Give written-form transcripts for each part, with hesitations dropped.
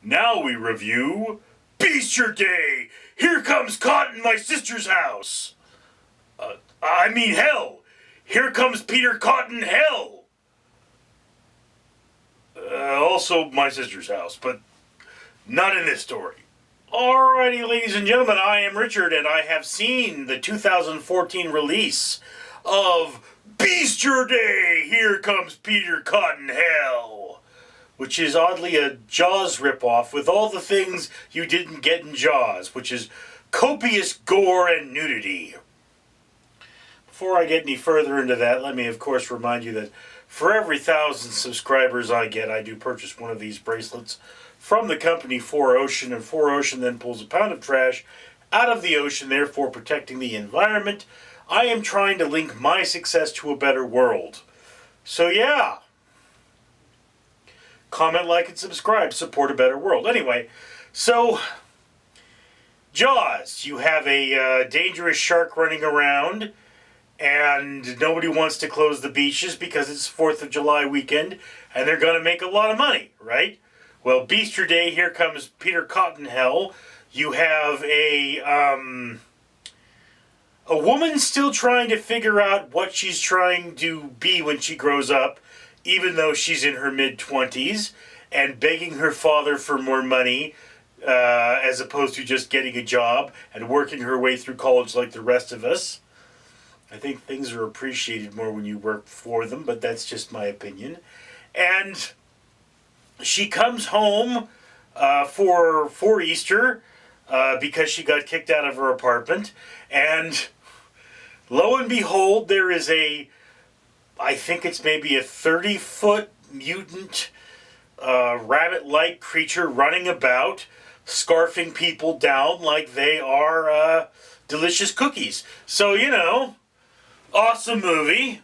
Now we review Beaster Day! Here comes Cotton, my sister's house! Hell! Here comes Peter Cottonhell! Also my sister's house, but not in this story. Alrighty, ladies and gentlemen, I am Richard, and I have seen the 2014 release of Beaster Day! Here comes Peter Cottonhell! Which is oddly a Jaws ripoff with all the things you didn't get in Jaws, which is copious gore and nudity. Before I get any further into that, let me of course remind you that for every 1,000 subscribers I get, I do purchase one of these bracelets from the company 4Ocean, and 4Ocean then pulls a pound of trash out of the ocean, therefore protecting the environment. I am trying to link my success to a better world. So yeah. Comment, like, and subscribe. Support a better world. Anyway, so Jaws. You have a dangerous shark running around, and nobody wants to close the beaches because it's 4th of July weekend, and they're going to make a lot of money, right? Well, Beaster Day, here comes Peter Cottonhell. You have a woman still trying to figure out what she's trying to be when she grows up, even though she's in her mid-20s, and begging her father for more money, as opposed to just getting a job and working her way through college like the rest of us. I think things are appreciated more when you work for them, but that's just my opinion. And she comes home for Easter because she got kicked out of her apartment, and lo and behold, there is I think it's maybe a 30-foot mutant rabbit-like creature running about, scarfing people down like they are delicious cookies. So, you know, awesome movie.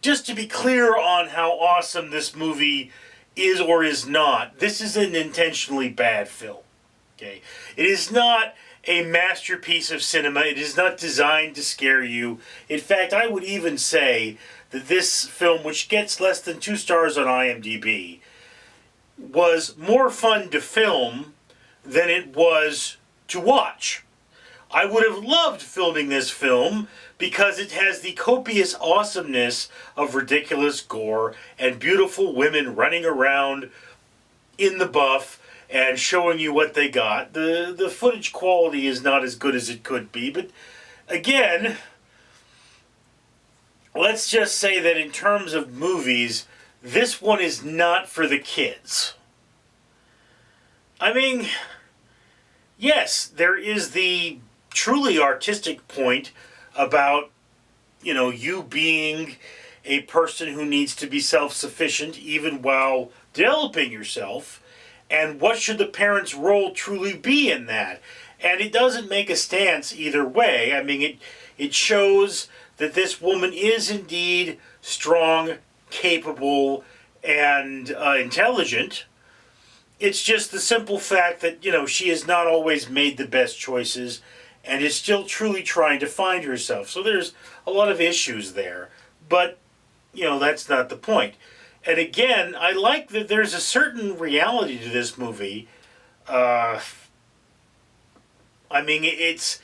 Just to be clear on how awesome this movie is or is not, this is an intentionally bad film. Okay? It is not a masterpiece of cinema. It is not designed to scare you. In fact, I would even say that this film, which gets less than 2 stars on IMDb, was more fun to film than it was to watch. I would have loved filming this film because it has the copious awesomeness of ridiculous gore and beautiful women running around in the buff and showing you what they got. The footage quality is not as good as it could be, but again, let's just say that in terms of movies, this one is not for the kids. I mean, yes, there is the truly artistic point about, you know, you being a person who needs to be self-sufficient even while developing yourself. And what should the parent's role truly be in that? And it doesn't make a stance either way. I mean, it shows that this woman is indeed strong, capable, and intelligent. It's just the simple fact that, you know, she has not always made the best choices and is still truly trying to find herself. So there's a lot of issues there. But, you know, that's not the point. And again, I like that there's a certain reality to this movie. I mean, it's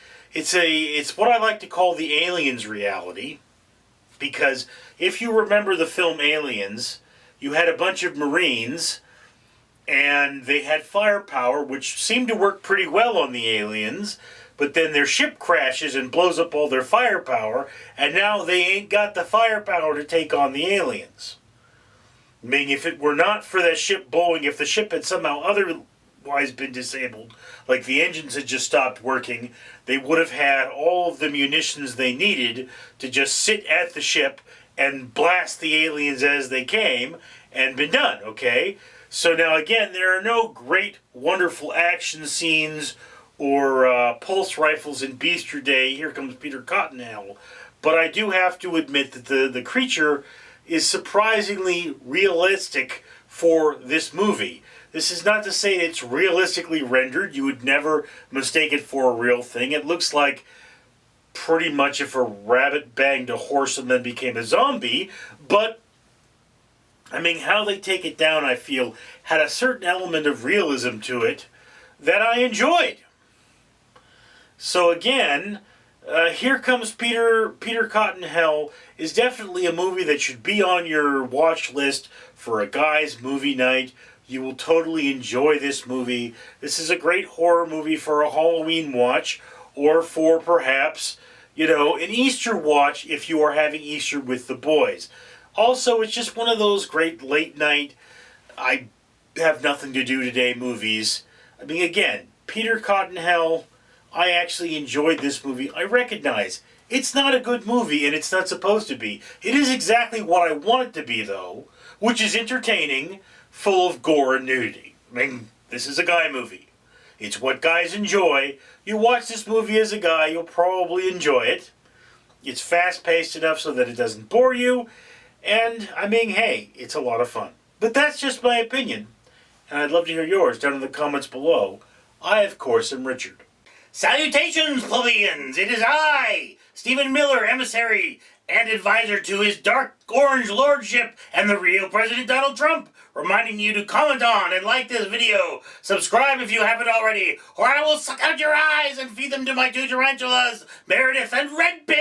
what I like to call the Aliens reality, because if you remember the film Aliens, you had a bunch of Marines, and they had firepower, which seemed to work pretty well on the aliens, but then their ship crashes and blows up all their firepower, and now they ain't got the firepower to take on the aliens. I mean, if it were not for that ship blowing, if the ship had somehow otherwise been disabled, like the engines had just stopped working, they would have had all of the munitions they needed to just sit at the ship and blast the aliens as they came, and been done, okay? So now again, there are no great, wonderful action scenes or pulse rifles in Beaster Day, Here Comes Peter Cottonhell, but I do have to admit that the creature is surprisingly realistic for this movie. This is not to say it's realistically rendered. You would never mistake it for a real thing. It looks like pretty much if a rabbit banged a horse and then became a zombie, but I mean, how they take it down, I feel, had a certain element of realism to it that I enjoyed. So again, Here Comes Peter Cottonhell is definitely a movie that should be on your watch list for a guy's movie night. You will totally enjoy this movie. This is a great horror movie for a Halloween watch, or for perhaps, an Easter watch if you are having Easter with the boys. Also, it's just one of those great late night, I have nothing to do today movies. I mean, again, Peter Cottonhell, I actually enjoyed this movie. I recognize it's not a good movie, and it's not supposed to be. It is exactly what I want it to be, though, which is entertaining, full of gore and nudity. I mean, this is a guy movie. It's what guys enjoy. You watch this movie as a guy, you'll probably enjoy it. It's fast-paced enough so that it doesn't bore you, and, I mean, hey, it's a lot of fun. But that's just my opinion, and I'd love to hear yours down in the comments below. I, of course, am Richard. Salutations, plebeians! It is I, Stephen Miller, emissary and advisor to his dark orange lordship and the real President Donald Trump, reminding you to comment on and like this video, subscribe if you haven't already, or I will suck out your eyes and feed them to my two tarantulas, Meredith and Red Pig!